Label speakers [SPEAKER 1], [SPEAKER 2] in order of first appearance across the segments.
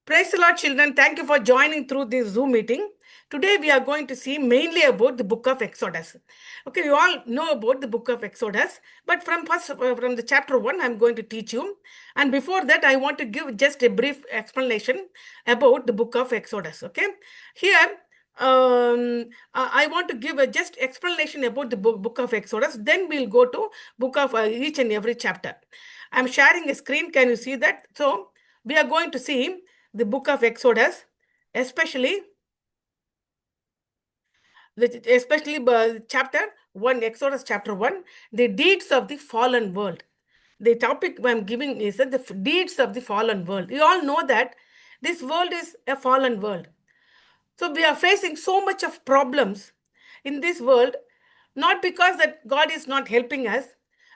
[SPEAKER 1] Praise the Lord, children. Thank you for joining through this Zoom meeting. Today, we are going to see mainly about the book of Exodus. Okay, you all know about the book of Exodus, but from the chapter 1, I'm going to teach you. And before that, I want to give just a brief explanation about the book of Exodus. Okay, here I want to give a just explanation about the book of Exodus. Then we'll go to book of each and every chapter. I'm sharing a screen. Can you see that? So we are going to see the book of Exodus, especially chapter 1, Exodus chapter 1, the deeds of the fallen world. The topic I'm giving is that the deeds of the fallen world. You all know that this world is a fallen world. So we are facing so much of problems in this world, not because that God is not helping us.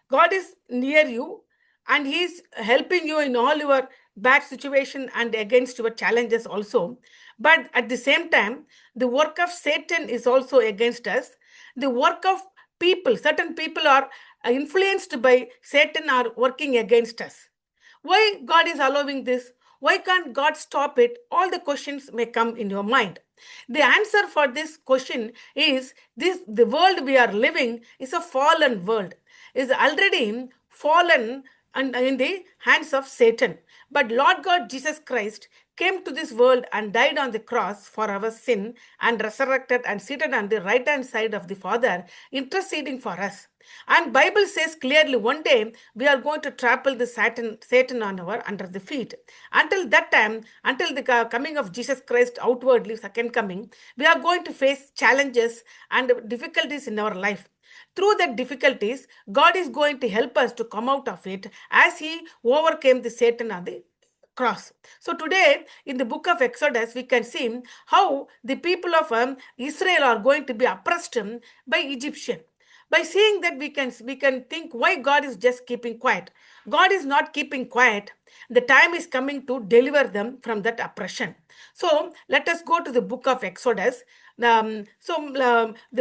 [SPEAKER 1] God is near you and He is helping you in all your bad situation and against your challenges also. But at the same time, the work of Satan is also against us. The work of people, certain people are influenced by Satan, are working against us. Why God is allowing this? Why can't God stop it? All the questions may come in your mind. The answer for this question is this: the world we are living is a fallen world, is already fallen and in the hands of Satan. But Lord God Jesus Christ came to this world and died on the cross for our sin and resurrected and seated on the right hand side of the Father, interceding for us. And Bible says clearly one day we are going to trample the Satan on our under the feet. Until that time, until the coming of Jesus Christ outwardly, second coming, we are going to face challenges and difficulties in our life. Through that difficulties, God is going to help us to come out of it as He overcame the Satan on the cross. So today in the book of Exodus, we can see how the people of Israel are going to be oppressed by Egyptian. By seeing that, we can think why God is just keeping quiet. God is not keeping quiet. The time is coming to deliver them from that oppression. So let us go to the book of Exodus. The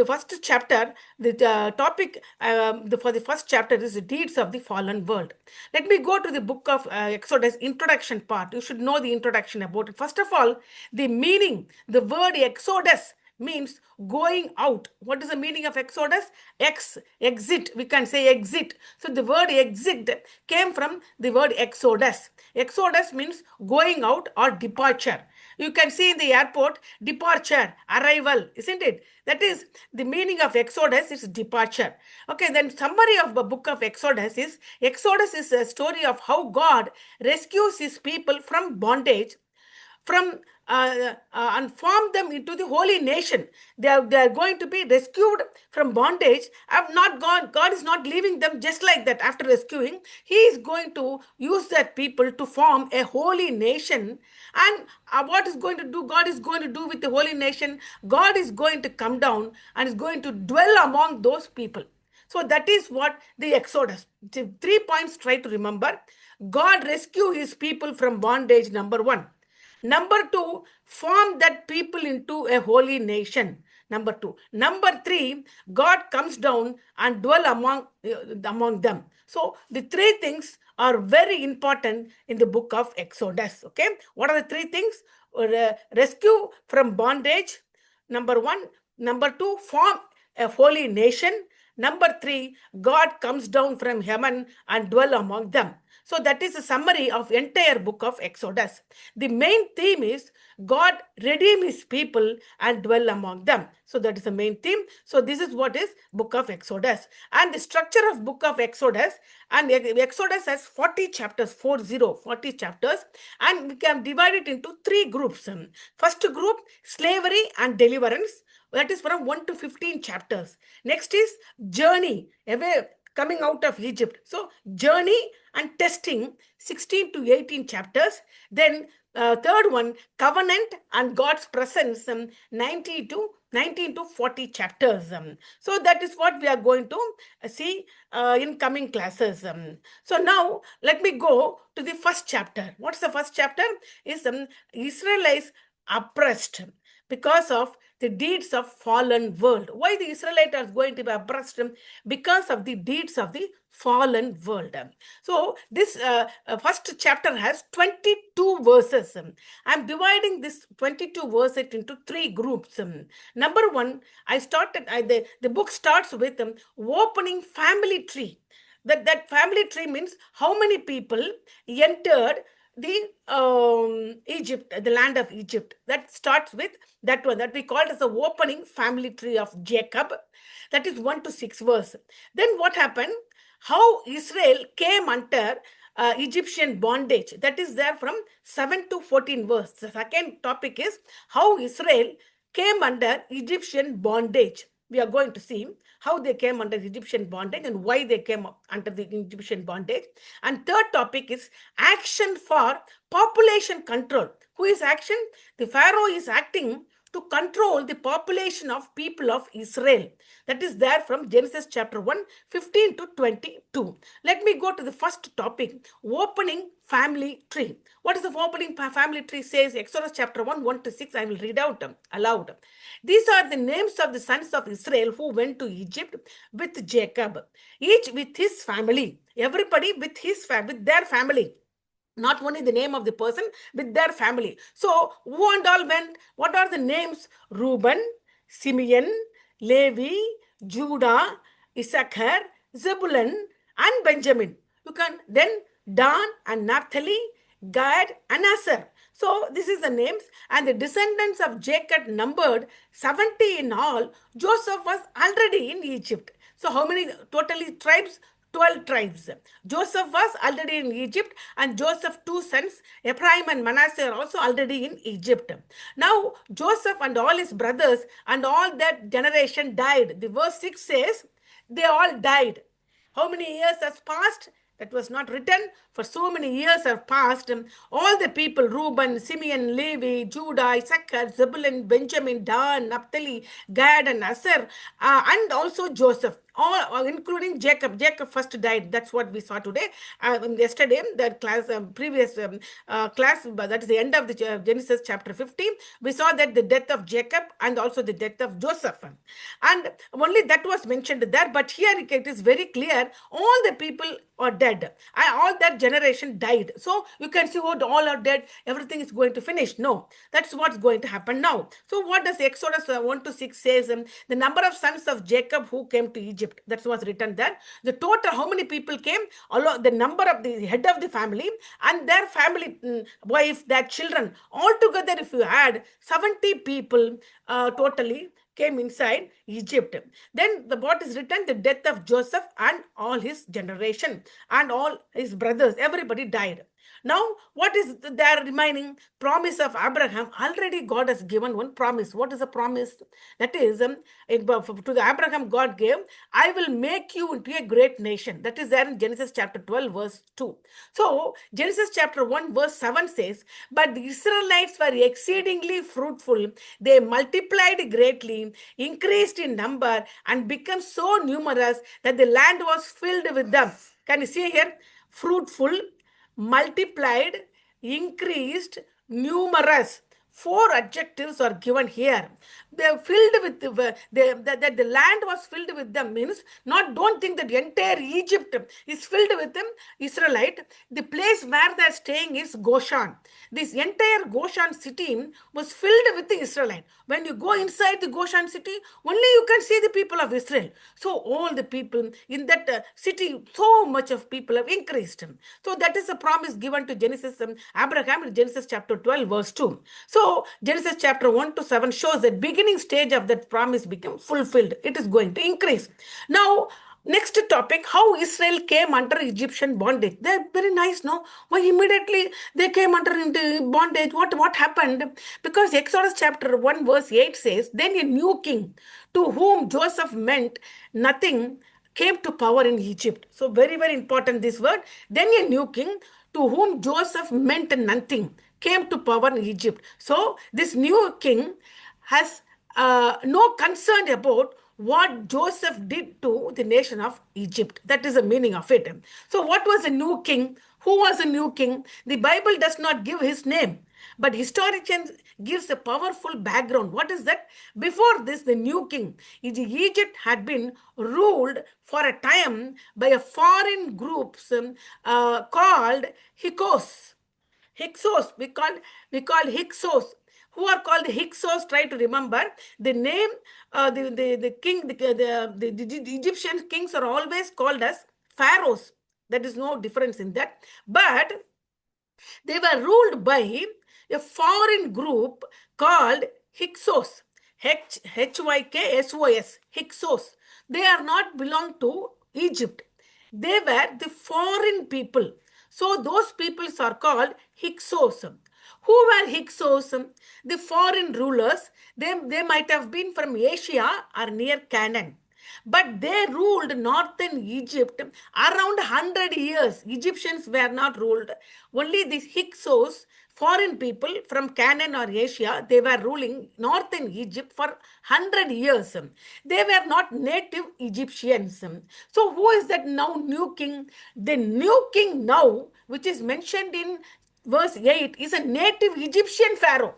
[SPEAKER 1] first chapter, the topic for the first chapter is the deeds of the fallen world. Let me go to the book of Exodus introduction part. You should know the introduction about it. First of all, the meaning, the word Exodus means going out. What is the meaning of Exodus? Exit. We can say exit. So the word exit came from the word Exodus. Exodus means going out or departure. You can see in the airport, departure, arrival, isn't it? That is the meaning of Exodus is departure. Okay, then summary of the book of Exodus is a story of how God rescues His people from bondage, from and form them into the holy nation. They are going to be rescued from bondage. Have not gone. God is not leaving them just like that. After rescuing, He is going to use that people to form a holy nation. And what is going to do? God is going to do with the holy nation. God is going to come down and is going to dwell among those people. So that is what the Exodus. 3 points try to remember. God rescue His people from bondage, number 1. Number 2, form that people into a holy nation. Number 2. Number 3, God comes down and dwell among them. So the 3 things are very important in the book of Exodus. Okay, what are the 3 things? Rescue from bondage. Number 1. Number 2, form a holy nation. Number 3, God comes down from heaven and dwell among them. So that is a summary of entire book of Exodus. The main theme is God redeem His people and dwell among them. So that is the main theme. So this is what is book of Exodus. And the structure of book of Exodus, and Exodus has 40 chapters, 40 chapters, and we can divide it into 3 groups. First group, slavery and deliverance. That is from 1 to 15 chapters. Next is journey, away, coming out of Egypt. So journey and testing, 16 to 18 chapters. Then third one, covenant and God's presence, 19 to 40 chapters. So that is what we are going to see in coming classes. So now let me go to the first chapter. What's the first chapter? Is Israelites oppressed because of the deeds of fallen world. Why the Israelites are going to be oppressed? Because of the deeds of the fallen world. So this first chapter has 22 verses. I'm dividing this 22 verses into three groups. Number one, the book starts with opening family tree. That family tree means how many people entered the Egypt, the land of Egypt. That starts with that one that we call as the opening family tree of Jacob. That is 1 to 6 verse. Then what happened? How Israel came under Egyptian bondage. That is there from 7 to 14 verse. The second topic is how Israel came under Egyptian bondage. We are going to see how they came under Egyptian bondage and why they came under the Egyptian bondage. And third topic is action for population control. Who is action? The Pharaoh is acting to control the population of people of Israel. That is there from Genesis chapter 1, 15 to 22. Let me go to the first topic, opening family tree. What is the opening family tree says? Exodus chapter 1, 1 to 6, I will read out aloud. These are the names of the sons of Israel who went to Egypt with Jacob, each with his family. Everybody with their family. Not only the name of the person, with their family. So, who and all went? What are the names? Reuben, Simeon, Levi, Judah, Issachar, Zebulun, and Benjamin. You can then Dan and Naphtali, Gad and Asher. So, this is the names, and the descendants of Jacob numbered 70 in all. Joseph was already in Egypt. So, how many totally tribes? 12 tribes. Joseph was already in Egypt, and Joseph's two sons, Ephraim and Manasseh, are also already in Egypt. Now, Joseph and all his brothers and all that generation died. The verse 6 says, they all died. How many years has passed? That was not written. For so many years have passed. All the people, Reuben, Simeon, Levi, Judah, Issachar, Zebulun, Benjamin, Dan, Naphtali, Gad, and Asher, and also Joseph, all including Jacob. Jacob first died. That's what we saw today. Yesterday, that class, previous class, that is the end of the Genesis chapter 15. We saw that the death of Jacob and also the death of Joseph. And only that was mentioned there. But here it is very clear. All the people are dead. All that generation died. So you can see what all are dead. Everything is going to finish. No, that's what's going to happen now. So what does Exodus 1 to 6 says? The number of sons of Jacob who came to Egypt. That's what's written there. The total, how many people came? The number of the head of the family and their family, wife, their children. Altogether, if you add 70 people totally came inside Egypt. Then what is written? The death of Joseph and all his generation and all his brothers. Everybody died. Now, what is there remaining? Promise of Abraham. Already God has given one promise. What is the promise? That is, to the Abraham God gave, I will make you into a great nation. That is there in Genesis chapter 12, verse 2. So, Genesis chapter 1, verse 7 says, but the Israelites were exceedingly fruitful. They multiplied greatly, increased in number, and became so numerous that the land was filled with them. Can you see here? Fruitful, multiplied, increased, numerous. 4 adjectives are given here. They are filled with the land was filled with them means don't think that the entire Egypt is filled with them Israelite. The place where they are staying is Goshen. This entire Goshen city was filled with the Israelite. When you go inside the Goshen city, only you can see the people of Israel. So all the people in that city, so much of people have increased. So that is a promise given to Genesis Abraham in Genesis chapter 12 verse 2. So Genesis chapter 1 to 7 shows that beginning stage of that promise became fulfilled. It is going to increase. Now, next topic, how Israel came under Egyptian bondage. They're very nice, no? Why immediately they came under into bondage? What happened? Because Exodus chapter 1 verse 8 says, then a new king to whom Joseph meant nothing came to power in Egypt. So very, very important this word. Then a new king to whom Joseph meant nothing came to power in Egypt. So this new king has no concern about what Joseph did to the nation of Egypt. That is the meaning of it. So what was a new king? Who was a new king? The Bible does not give his name. But historians gives a powerful background. What is that? Before this, the new king, Egypt had been ruled for a time by a foreign groups called Hyksos. Hyksos, we call Hyksos. Who are called Hyksos? Try to remember the name. The king, the Egyptian kings are always called as pharaohs. There is no difference in that. But they were ruled by a foreign group called Hyksos. Hyksos. Hyksos. They are not belong to Egypt. They were the foreign people. So those peoples are called Hyksos. Who were Hyksos? The foreign rulers. They might have been from Asia or near Canaan. But they ruled northern Egypt around 100 years. Egyptians were not ruled. Only these Hyksos, foreign people from Canaan or Asia, they were ruling northern Egypt for 100 years. They were not native Egyptians. So who is that now new king? The new king now, which is mentioned in verse 8, is a native Egyptian pharaoh.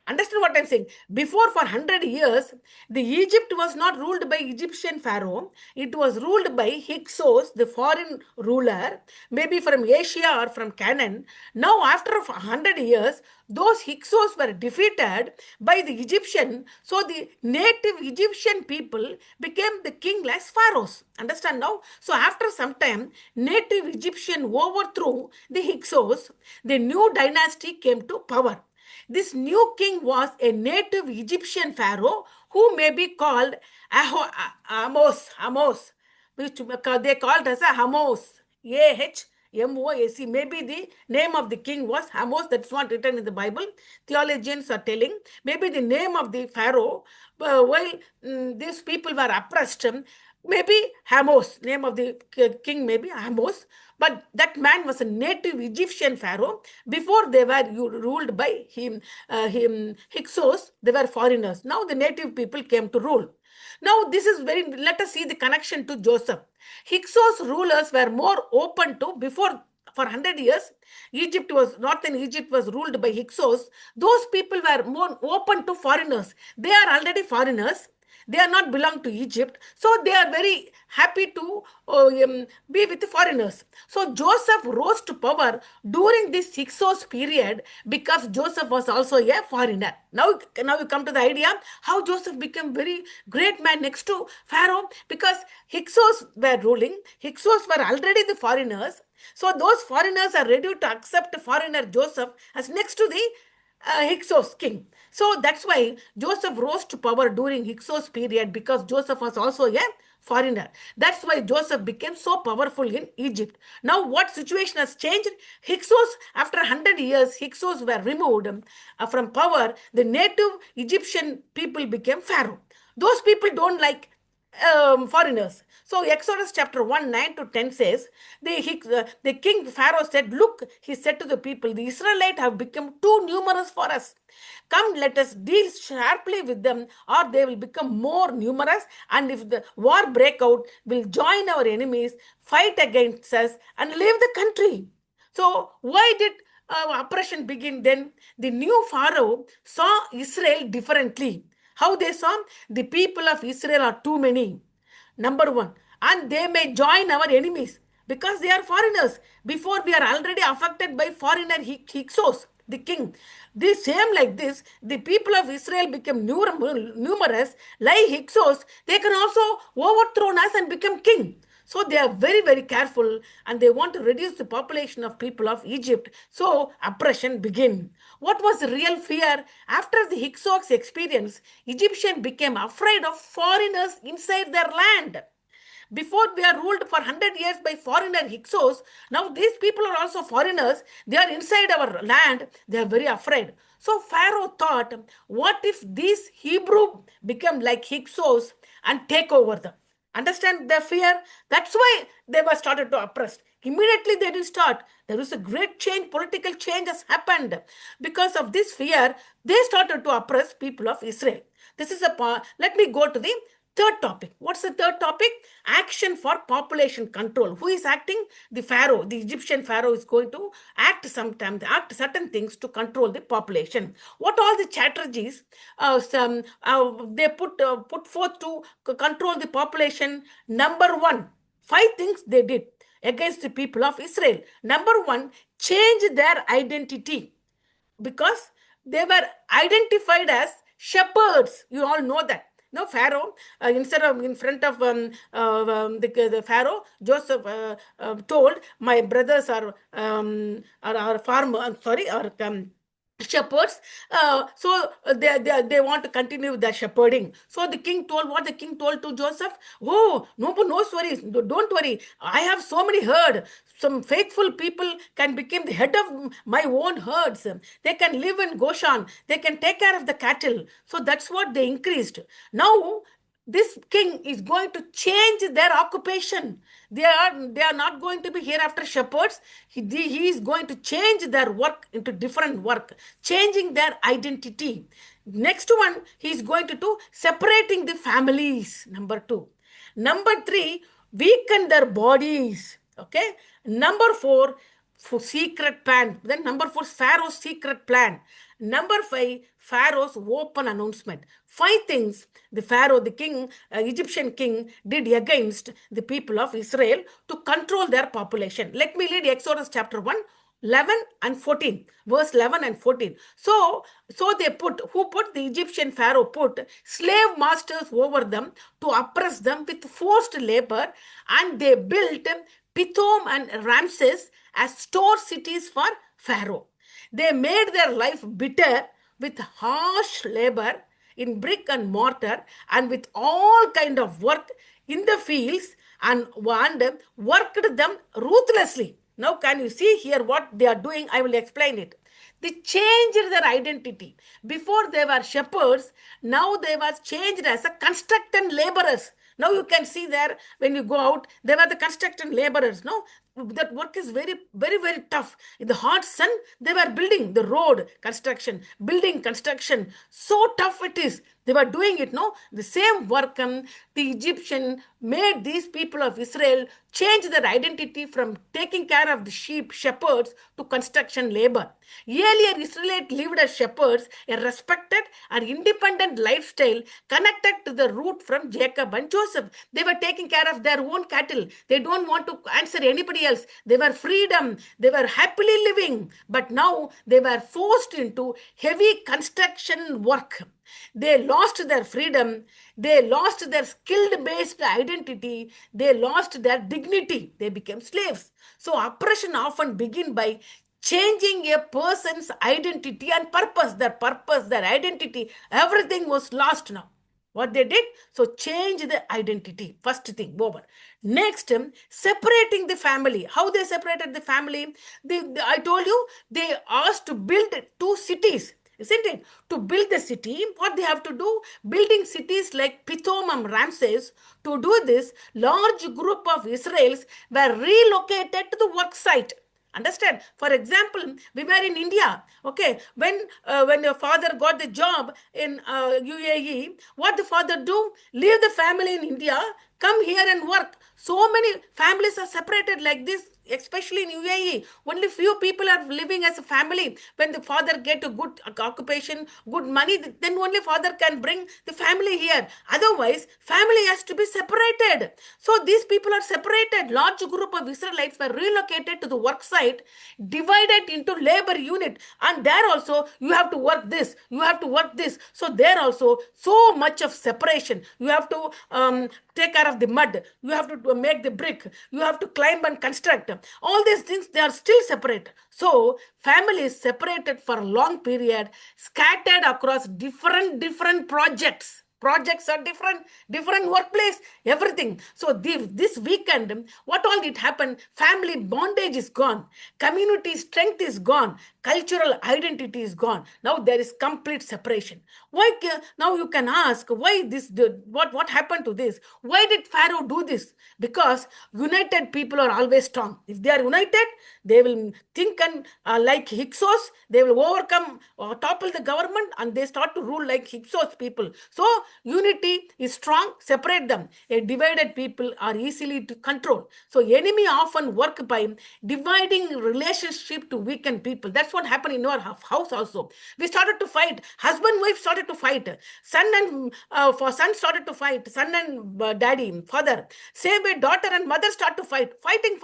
[SPEAKER 1] Understand what I'm saying? Before, for 100 years, the Egypt was not ruled by Egyptian pharaoh. It was ruled by Hyksos, the foreign ruler, maybe from Asia or from Canaan. Now, after 100 years, those Hyksos were defeated by the Egyptian. So the native Egyptian people became the kingless pharaohs. Understand now? So after some time, native Egyptian overthrew the Hyksos. The new dynasty came to power. This new king was a native Egyptian pharaoh who may be called Amos, which they called as a Hamos, Ahmos. Maybe the name of the king was Hamos. That's not written in the Bible. Theologians are telling maybe the name of the pharaoh while these people were oppressed. Maybe Hamos, name of the king, maybe Hamos. But that man was a native Egyptian pharaoh. Before they were ruled by Hyksos, they were foreigners. Now the native people came to rule. Now this is let us see the connection to Joseph. Hyksos rulers were more open to, before for 100 years, northern Egypt was ruled by Hyksos. Those people were more open to foreigners. They are already foreigners. They are not belong to Egypt. So they are very happy to be with the foreigners. So Joseph rose to power during this Hyksos period because Joseph was also a foreigner. Now we come to the idea how Joseph became very great man next to Pharaoh, because Hyksos were ruling. Hyksos were already the foreigners. So those foreigners are ready to accept foreigner Joseph as next to the Hyksos king. So that's why Joseph rose to power during Hyksos period, because Joseph was also a foreigner. That's why Joseph became so powerful in Egypt. Now what situation has changed? Hyksos, after 100 years, Hyksos were removed from power. The native Egyptian people became pharaoh. Those people don't like foreigners. So Exodus chapter 1, 9 to 10 says, the king Pharaoh said, look, he said to the people, the Israelites have become too numerous for us. Come, let us deal sharply with them, or they will become more numerous, and if the war break out, we'll join our enemies, fight against us, and leave the country. So why did oppression begin then? The new Pharaoh saw Israel differently. How they saw? The people of Israel are too many. Number one. And they may join our enemies because they are foreigners. Before, we are already affected by foreigner Hyksos, the king. The same like this, the people of Israel became numerous. Like Hyksos, they can also overthrow us and become king. So they are very, very careful, and they want to reduce the population of people of Egypt. So oppression began. What was the real fear? After the Hyksos experience, Egyptians became afraid of foreigners inside their land. Before, we are ruled for 100 years by foreigner Hyksos. Now these people are also foreigners. They are inside our land. They are very afraid. So Pharaoh thought, what if these Hebrew become like Hyksos and take over them? Understand their fear? That's why they were started to oppress. Immediately they didn't start. There was a great change, political change has happened. Because of this fear, they started to oppress people of Israel. This is let me go to the Third topic. What's the third topic? Action for population control. Who is acting? The Pharaoh. The Egyptian Pharaoh is going to act sometimes, act certain things to control the population. What all the strategies they put forth to control the population? Number one, five things they did against the people of Israel. Number one, change their identity, because they were identified as shepherds. You all know that. No, Pharaoh, instead of in front of the Pharaoh, Joseph told, my brothers are farmer, sorry, are shepherds. They want to continue with their shepherding. So the king told, what the king told to Joseph? Oh, no, no worries, don't worry. I have so many herd. Some faithful people can become the head of my own herds. They can live in Goshen. They can take care of the cattle. So that's what they increased. Now this king is going to change their occupation. They are not going to be hereafter shepherds. He is going to change their work into different work, changing their identity. Next one, he is going to do separating the families. Number two. Number three, weaken their bodies. Okay. Number four, for secret plan. Then number four, Pharaoh's secret plan. Number five, Pharaoh's open announcement. Five things the Pharaoh, the king, Egyptian king, did against the people of Israel to control their population. Let me read Exodus chapter 1, 11 and 14, verse 11 and 14. So they put, the Egyptian Pharaoh put slave masters over them to oppress them with forced labor, and they built Pithom and Ramses as store cities for Pharaoh. They made their life bitter with harsh labor in brick and mortar and with all kind of work in the fields, and worked them ruthlessly. Now, can you see here what they are doing? I will explain it. They changed their identity. Before they were shepherds, now they were changed as a construction laborers. Now you can see there, when you go out, they were the construction laborers. No, that work is very, very, very tough. In the hot sun, they were building the road construction, building construction. So tough it is. They were doing it, no? The same work, the Egyptian made these people of Israel change their identity from taking care of the sheep, shepherds, to construction labor. Earlier, Israelites lived as shepherds, a respected and independent lifestyle connected to the root from Jacob and Joseph. They were taking care of their own cattle. They don't want to answer anybody else. They were freedom. They were happily living. But now they were forced into heavy construction work. They lost their freedom. They lost their skill-based identity. They lost their dignity. They became slaves. So oppression often begins by changing a person's identity and purpose. Their identity, everything was lost now. What they did? So change the identity. First thing, over. Next, separating the family. How they separated the family? I told you, they asked to build two cities. Isn't it? To build the city, what they have to do? Building cities like Pithom and Ramses. To do this, large group of Israelis were relocated to the work site. Understand? For example, we were in India. Okay, when your father got the job in UAE, what the father do? Leave the family in India, come here and work. So many families are separated like this, especially in UAE. Only few people are living as a family. When the father get a good occupation, good money, then only father can bring the family here. Otherwise, family has to be separated. So these people are separated. Large group of Israelites were relocated to the work site, divided into labor unit. And there also, you have to work this, you have to work this. So there also, so much of separation. You have to take care of the mud. You have to make the brick. You have to climb and construct. All these things, they are still separate. So family is separated for a long period, scattered across different projects. Projects are different workplace, everything. So this weekend, what all did happen? Family bondage is gone. Community strength is gone. Cultural identity is gone. Now there is complete separation. Why? Now you can ask, why this? What happened to this? Why did Pharaoh do this? Because united people are always strong. If they are united, they will think and like Hyksos. They will overcome or topple the government, and they start to rule like Hyksos people. So unity is strong, separate them. A divided people are easily to control. So enemy often work by dividing relationship to weaken people. That's what happened in our house also. We started to fight. Husband, wife started to fight. Son started to fight. Son and daddy, father. Same way, daughter and mother start to fight. Fighting.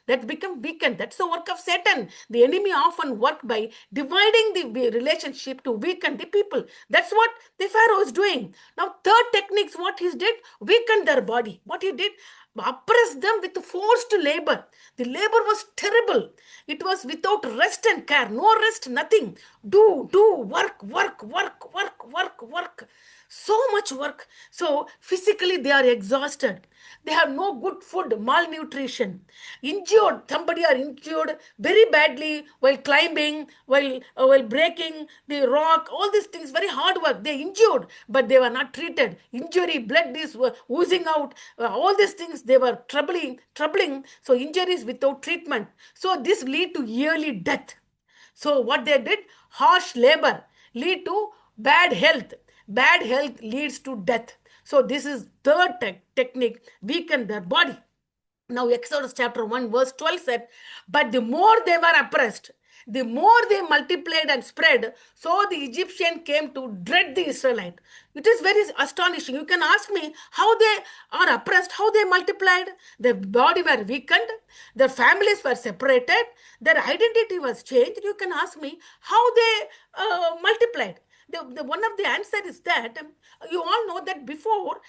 [SPEAKER 1] That become weakened. That's the work of Satan. The enemy often work by dividing the relationship to weaken the people. That's what the Pharaoh is doing. Now, third techniques, what he did, weaken their body. What he did, oppressed them with forced labor. The labor was terrible. It was without rest and care. No rest, nothing. Do, work. So much work. So physically they are exhausted. They have no good food, malnutrition, injured. Somebody are injured very badly while climbing, while breaking the rock. All these things, very hard work. They injured, but they were not treated. Injury, blood is oozing out. All these things they were troubling. So injuries without treatment. So this lead to yearly death. So what they did, harsh labor lead to bad health. Bad health leads to death. So this is third technique, weaken their body. Now Exodus chapter 1 verse 12 said, but the more they were oppressed, the more they multiplied and spread, so the Egyptian came to dread the Israelite. It is very astonishing. You can ask me how they are oppressed, how they multiplied. Their body were weakened, their families were separated, their identity was changed. You can ask me how they multiplied. One of the answer is that you all know that before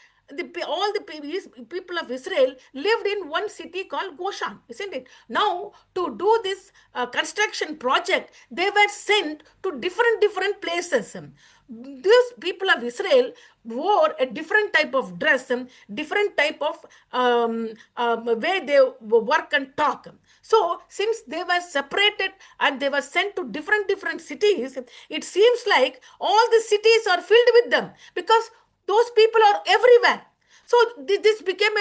[SPEAKER 1] all the people of Israel lived in one city called Goshen, isn't it? Now, to do this construction project, they were sent to different places. These people of Israel wore a different type of dress, different type of way they work and talk. So, since they were separated and they were sent to different cities, it seems like all the cities are filled with them because those people are everywhere. So this became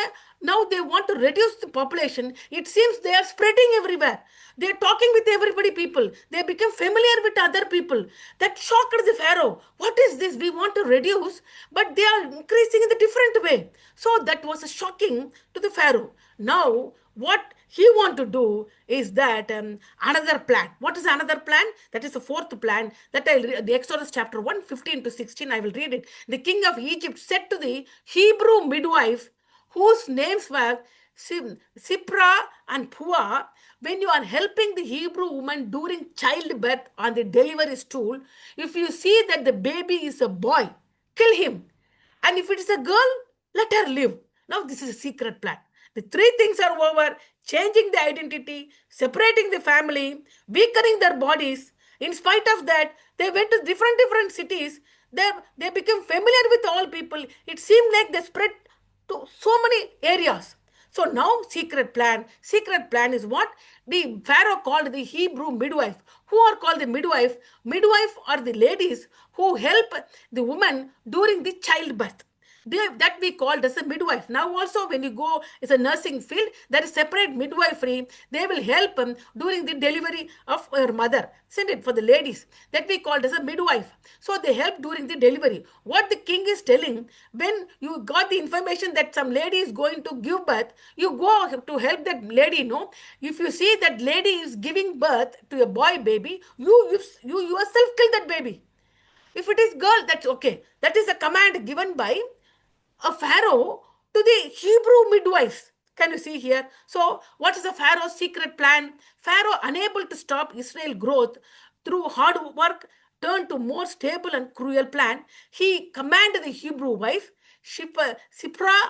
[SPEAKER 1] now they want to reduce the population. It seems they are spreading everywhere. They are talking with everybody people. They become familiar with other people. That shocked the Pharaoh. What is this? We want to reduce, but they are increasing in a different way. So that was shocking to the Pharaoh. Now, what he want to do is that another plan. What is another plan? That is the fourth plan that I'll read. The Exodus chapter 1, 15 to 16, I will read it. The king of Egypt said to the Hebrew midwife, whose names were Sipra and Pua, when you are helping the Hebrew woman during childbirth on the delivery stool, if you see that the baby is a boy, kill him. And if it is a girl, let her live. Now this is a secret plan. The three things are over: changing the identity, separating the family, weakening their bodies. In spite of that, they went to different cities. They became familiar with all people. It seemed like they spread to so many areas. So now secret plan. Secret plan is what the Pharaoh called the Hebrew midwife. Who are called the midwife? Midwife are the ladies who help the woman during the childbirth. That we called as a midwife. Now also when you go, it's a nursing field, there is separate midwifery. They will help during the delivery of your mother. Send it for the ladies. That we called as a midwife. So they help during the delivery. What the king is telling, when you got the information that some lady is going to give birth, you go to help that lady, no? If you see that lady is giving birth to a boy baby, you yourself kill that baby. If it is girl, that's okay. That is a command given by a Pharaoh to the Hebrew midwives. Can you see here? So, what is the Pharaoh's secret plan? Pharaoh, unable to stop Israel growth through hard work, turned to more stable and cruel plan. He commanded the Hebrew wife, Sipra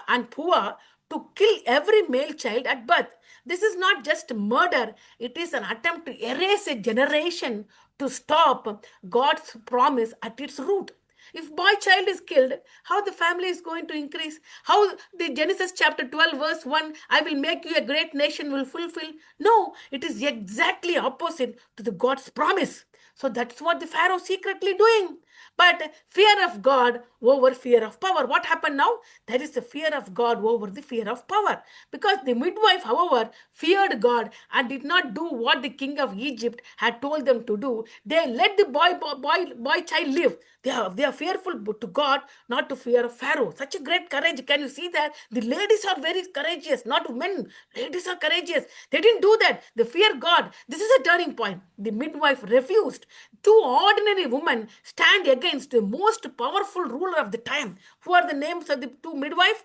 [SPEAKER 1] and Pua, to kill every male child at birth. This is not just murder, it is an attempt to erase a generation, to stop God's promise at its root. If boy child is killed, how the family is going to increase? How the Genesis chapter 12 verse 1, I will make you a great nation, will fulfill? No, it is exactly opposite to the God's promise. So that's what the Pharaoh secretly doing. But fear of God over fear of power. What happened now? There is the fear of God over the fear of power. Because the midwife, however, feared God and did not do what the king of Egypt had told them to do. They let the boy child live. They are fearful to God, not to fear of Pharaoh. Such a great courage. Can you see that? The ladies are very courageous, not men. Ladies are courageous. They didn't do that. They fear God. This is a turning point. The midwife refused. Two ordinary women stand against the most powerful ruler of the time. Who are the names of the two midwives?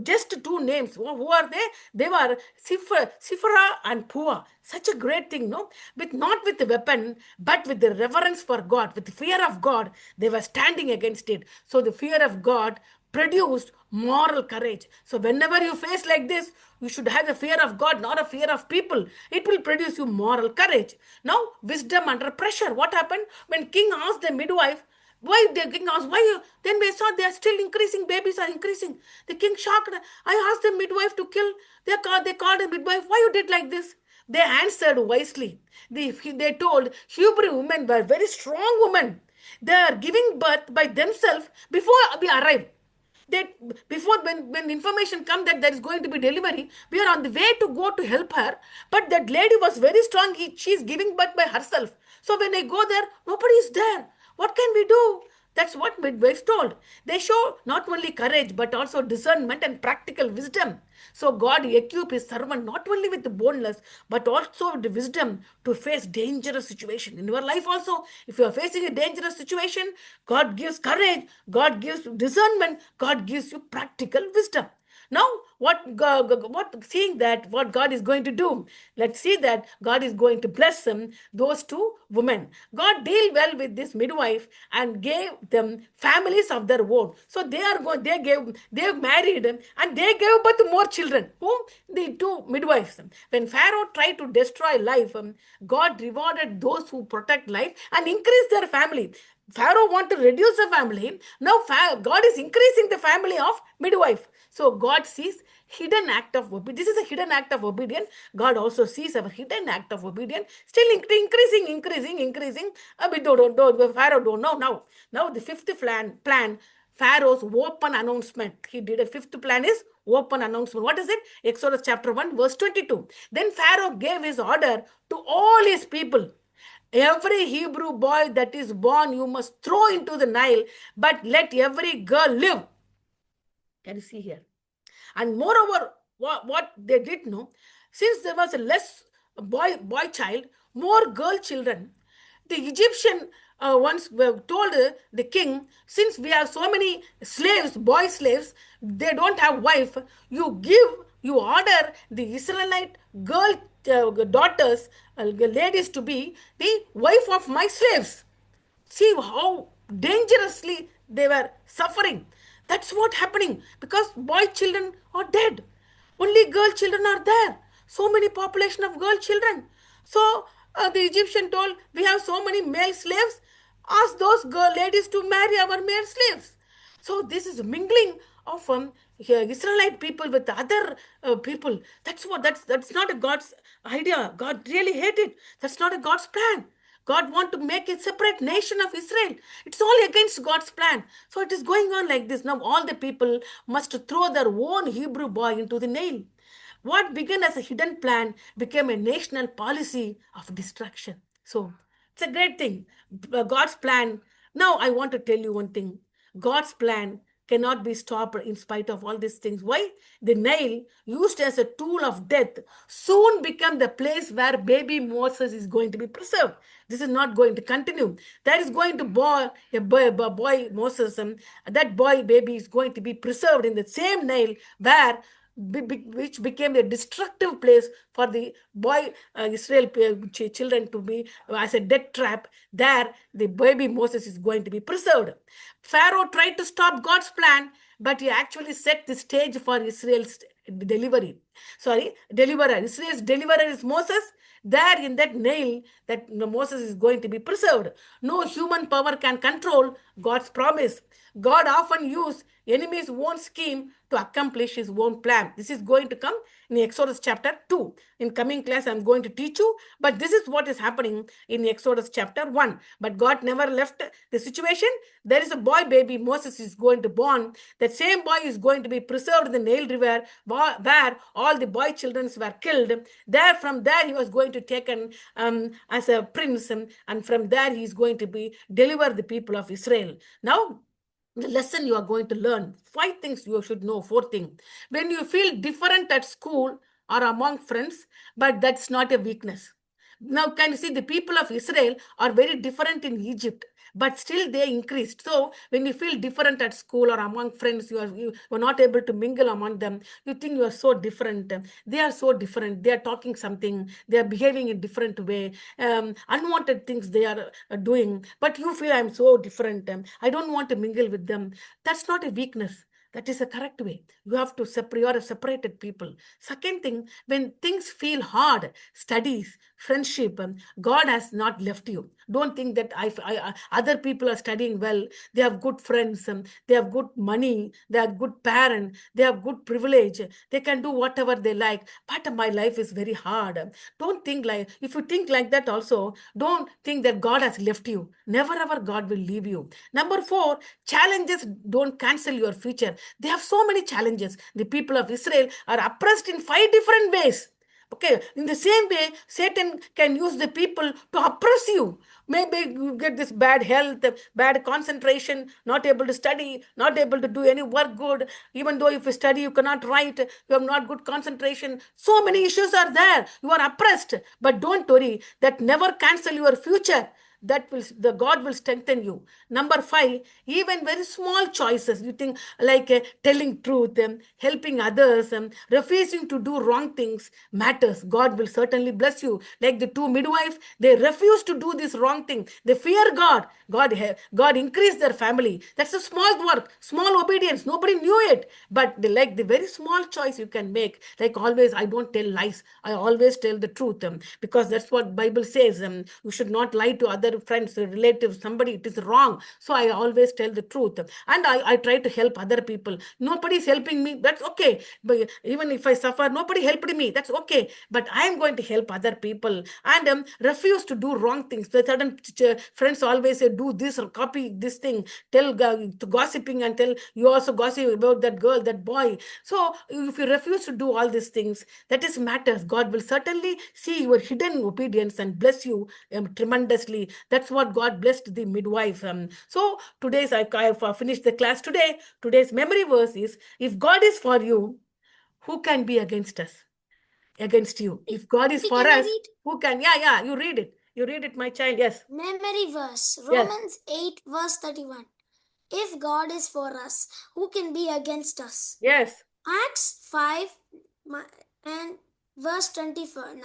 [SPEAKER 1] Just two names. Who are they? They were Sifra and Pua. Such a great thing, no? Not with the weapon, but with the reverence for God, with the fear of God, they were standing against it. So the fear of God produced moral courage. So whenever you face like this, you should have the fear of God, not a fear of people. It will produce you moral courage. Now, wisdom under pressure. What happened when king asked the midwife, why? The king asked, why you? Then we saw they are still increasing, babies are increasing. The king shocked. I asked the midwife to kill. They called the midwife, why you did like this? They answered wisely. They told Hebrew women were very strong women. They are giving birth by themselves before we arrive. That before when information come that there is going to be delivery, we are on the way to go to help her. But that lady was very strong. She is giving birth by herself. So when I go there, nobody is there. What can we do? That's what midwives told. They show not only courage but also discernment and practical wisdom. So God equipped his servant not only with the boneless but also with the wisdom to face dangerous situation. In your life also, if you are facing a dangerous situation, God gives courage, God gives discernment, God gives you practical wisdom. Now, seeing that what God is going to do, let's see that God is going to bless them, those two women. God deal well with this midwife and gave them families of their own. So they married and they gave birth to more children. Whom? The two midwives. When Pharaoh tried to destroy life, God rewarded those who protect life and increase their family. Pharaoh want to reduce the family. Now God is increasing the family of midwife. So God sees hidden act of obedience. This is a hidden act of obedience. God also sees our hidden act of obedience. Still increasing. We don't, Pharaoh don't know now. Now the fifth plan, Pharaoh's open announcement. He did a fifth plan is open announcement. What is it? Exodus chapter 1 verse 22. Then Pharaoh gave his order to all his people. Every Hebrew boy that is born you must throw into the Nile, but let every girl live. Can you see here? And moreover, what they did know, since there was a less boy child, more girl children, the Egyptian once were told the king, since we have so many slaves, boy slaves, they don't have wife, you order the Israelite girl daughters, ladies to be the wife of my slaves. See how dangerously they were suffering. That's what happening because boy children are dead. Only girl children are there. So many population of girl children. So the Egyptian told, we have so many male slaves. Ask those girl ladies to marry our male slaves. So this is mingling of Israelite people with other people. That's not a God's idea. God really hated it. That's not a God's plan. God want to make a separate nation of Israel. It's all against God's plan. So it is going on like this. Now all the people must throw their own Hebrew boy into the Nile. What began as a hidden plan became a national policy of destruction. So it's a great thing. God's plan. Now I want to tell you one thing. God's plan cannot be stopped in spite of all these things. Why? The Nile, used as a tool of death, soon become the place where baby Moses is going to be preserved. This is not going to continue. That is going to born a boy Moses, and that boy baby is going to be preserved in the same Nile where which became a destructive place for the boy Israel children to be as a death trap. There, the baby Moses is going to be preserved. Pharaoh tried to stop God's plan, but he actually set the stage for Israel's delivery. Deliverer. Israel's deliverer is Moses. There in that nail, that Moses is going to be preserved. No human power can control God's promise. God often uses enemy's own scheme to accomplish his own plan. This is going to come in Exodus chapter 2. In coming class, I'm going to teach you, but this is what is happening in Exodus chapter 1. But God never left the situation. There is a boy baby, Moses is going to born. That same boy is going to be preserved in the Nile River, where all the boy children were killed. From there, he was going to taken as a prince, and from there, he is going to be deliver the people of Israel. Now, the lesson you are going to learn, 5 things you should know. 4 things. When you feel different at school or among friends, but that's not a weakness. Now, can you see the people of Israel are very different in Egypt, but still they increased. So, when you feel different at school or among friends, you are not able to mingle among them. You think you are so different. They are so different. They are talking something. They are behaving in different way. Unwanted things they are doing. But you feel I'm so different. I don't want to mingle with them. That's not a weakness. That is a correct way. You have to separate. You are a separated people. Second thing, when things feel hard, studies, friendship, God has not left you. Don't think that other people are studying well. They have good friends. They have good money. They are good parents. They have good privilege. They can do whatever they like. But my life is very hard. Don't think like, if you think like that also, don't think that God has left you. Never ever God will leave you. Number 4, challenges don't cancel your future. They have so many challenges. The people of Israel are oppressed in 5 different ways. Okay, in the same way, Satan can use the people to oppress you. Maybe you get this bad health, bad concentration, not able to study, not able to do any work good. Even though if you study, you cannot write, you have not good concentration. So many issues are there. You are oppressed. But don't worry, that never cancel your future. That will the God will strengthen you. Number 5, even very small choices you think, like telling truth, helping others, refusing to do wrong things matters. God will certainly bless you. Like the 2 midwives, they refused to do this wrong thing. They fear God. God increased their family. That's a small work, small obedience. Nobody knew it, but like the very small choice you can make. Like always, I don't tell lies. I always tell the truth, because that's what Bible says. You should not lie to other friends, relatives, somebody. It is wrong. So I always tell the truth, and I try to help other people. Nobody is helping me. That's okay. But even if I suffer, nobody helped me. That's okay. But I am going to help other people, and refuse to do wrong things. The certain friends always say, do this or copy this thing, tell to gossiping, and tell you also gossip about that girl, that boy. So if you refuse to do all these things, that is matters. God will certainly see your hidden obedience and bless you tremendously. That's what God blessed the midwife. So today's I finished the class today. Today's memory verse is, if God is for you, who can be against us? Against you. If God is for us, who can? Yeah, you read it. You read it, my child. Yes.
[SPEAKER 2] Memory verse,
[SPEAKER 1] Yes.
[SPEAKER 2] Romans 8 verse 31. If God is for us, who can be against us?
[SPEAKER 1] Yes.
[SPEAKER 2] Acts 5 and verse 29.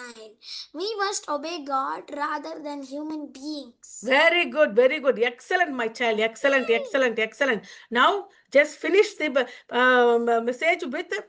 [SPEAKER 2] We must obey God rather than human beings.
[SPEAKER 1] Very good, very good. Excellent, my child. Excellent, excellent, excellent. Now, just finish the message with